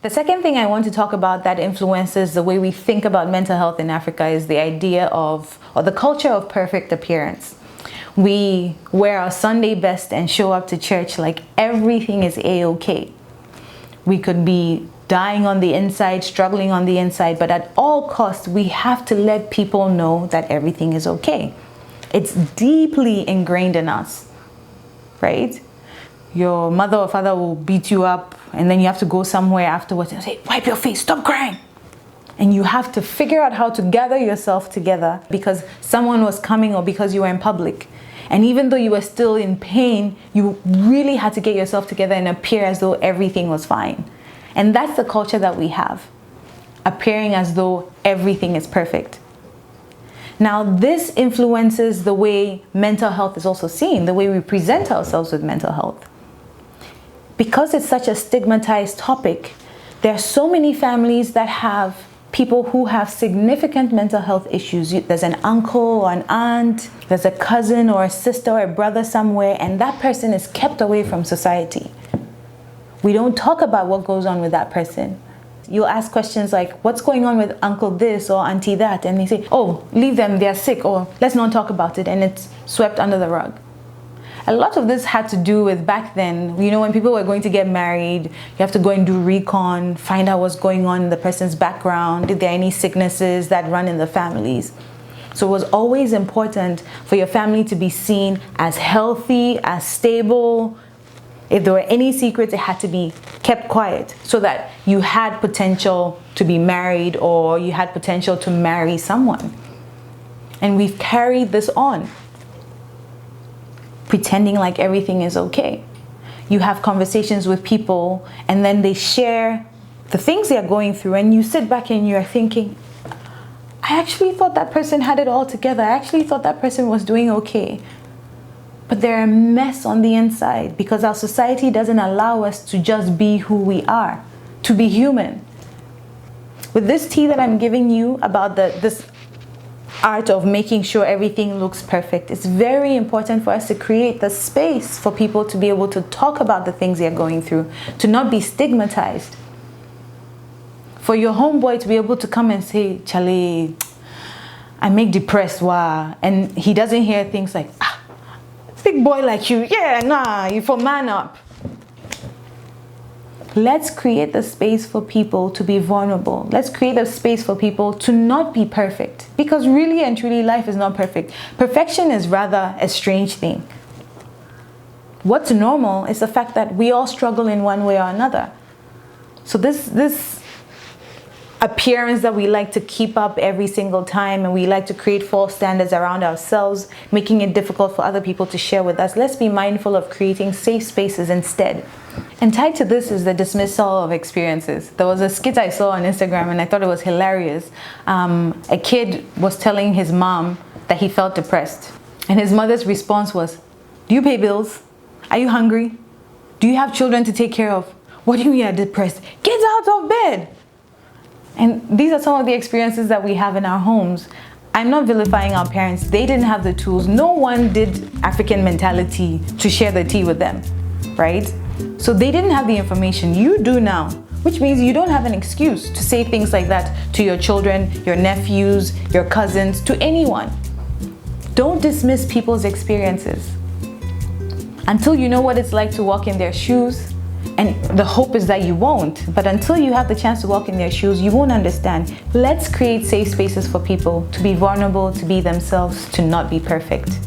The second thing I want to talk about that influences the way we think about mental health in Africa is the idea of, or the culture of perfect appearance. We wear our Sunday best and show up to church like everything is a-okay. We could be dying on the inside, struggling on the inside, but at all costs, we have to let people know that everything is okay. It's deeply ingrained in us, right? Your mother or father will beat you up, and then you have to go somewhere afterwards and say, wipe your face, stop crying. And you have to figure out how to gather yourself together because someone was coming or because you were in public. And even though you were still in pain, you really had to get yourself together and appear as though everything was fine. And that's the culture that we have, appearing as though everything is perfect. Now, this influences the way mental health is also seen, the way we present ourselves with mental health. Because it's such a stigmatized topic, there are so many families that have people who have significant mental health issues. There's an uncle or an aunt, there's a cousin or a sister or a brother somewhere, and that person is kept away from society. We don't talk about what goes on with that person. You'll ask questions like, what's going on with uncle this or auntie that? And they say, oh, leave them, they're sick, or let's not talk about it, and it's swept under the rug. A lot of this had to do with back then, when people were going to get married, you have to go and do recon, find out what's going on in the person's background, if there are any sicknesses that run in the families. So it was always important for your family to be seen as healthy, as stable. If there were any secrets, it had to be kept quiet so that you had potential to be married or you had potential to marry someone. And we've carried this on, pretending like everything is okay. You have conversations with people and then they share the things they're going through, and you sit back and you're thinking, I actually thought that person had it all together. I actually thought that person was doing okay. But they're a mess on the inside because our society doesn't allow us to just be who we are, to be human. With this tea that I'm giving you about this art of making sure everything looks perfect, it's very important for us to create the space for people to be able to talk about the things they're going through, to not be stigmatized. For your homeboy to be able to come and say, Charlie, I make depressed, wow. And he doesn't hear things like, big boy like you, yeah, nah, you for man up. Let's create the space for people to be vulnerable. Let's create a space for people to not be perfect. Because really and truly, life is not perfect. Perfection is rather a strange thing. What's normal is the fact that we all struggle in one way or another. So this appearance that we like to keep up every single time, and we like to create false standards around ourselves, making it difficult for other people to share with us. Let's be mindful of creating safe spaces instead. And tied to this is the dismissal of experiences. There was a skit I saw on Instagram and I thought it was hilarious. A kid was telling his mom that he felt depressed. And his mother's response was, do you pay bills? Are you hungry? Do you have children to take care of? What do you mean you're depressed? Get out of bed! And these are some of the experiences that we have in our homes. I'm not vilifying our parents. They didn't have the tools. No one did African MentaliTea to share the tea with them, right? So they didn't have the information. You do now, which means you don't have an excuse to say things like that to your children, your nephews, your cousins, to anyone. Don't dismiss people's experiences until you know what it's like to walk in their shoes. And the hope is that you won't. But until you have the chance to walk in their shoes, you won't understand. Let's create safe spaces for people to be vulnerable, to be themselves, to not be perfect.